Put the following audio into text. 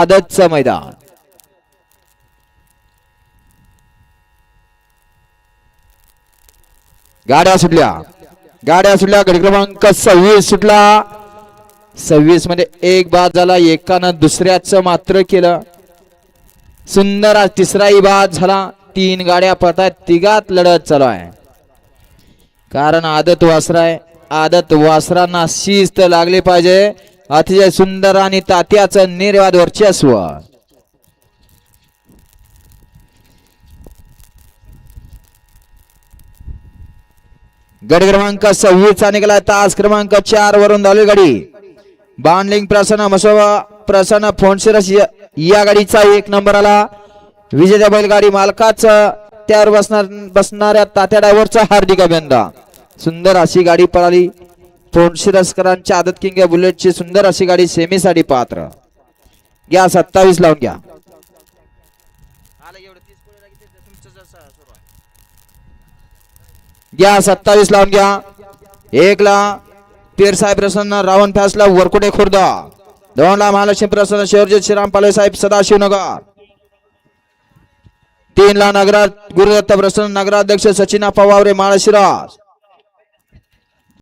आदतचं मैदान. गाड्या सुटल्या गडी क्रमांक 26 सुटला. 26 मध्ये एक बाद झाला. एकानं दुसऱ्याचं मात्र केलं. सुंदर आज तिसराही बाद झाला. 3 गाड्या पळतायत. तिघात लढत चालू आहे. कारण आदत वासरा आहे. आदत वासरांना शिस्त लागली पाहिजे. अतिशय सुंदर आणि तात्याचं निर्वाद वर्चस्व. गड क्रमांक 26 चा निघाला. तास क्रमांक 4 वरून धावली गाडी. बांडलिंग प्रसन्न मसोबा प्रसन्न फोनशिरस या गाडीचा 1 नंबर आला. विजेत्या बैलगाडी मालकाचं त्यावर बसणाऱ्या तात्या ड्रायव्हरचा हार्दिक अभिनंदन. सुंदर अशी गाडी पळाली. फोनशिरसकरांच्या आदत किंग बुलेटची सुंदर अशी गाडी सेमीसाठी पात्र. घ्या 27 लावून घ्या. घ्या 27 लावून घ्या. 1 ला पीर साहेब प्रसन्न रावण फॅसला वरकुटे खुर्द. 2 ला महालक्ष्मी प्रसन्न शेवरजी श्रीराम पाले साहेब सदाशिवनगर. 3 ला नगरात गुरुदत्त प्रसन्न नगराध्यक्ष सचिन पवावरे माळशिरस.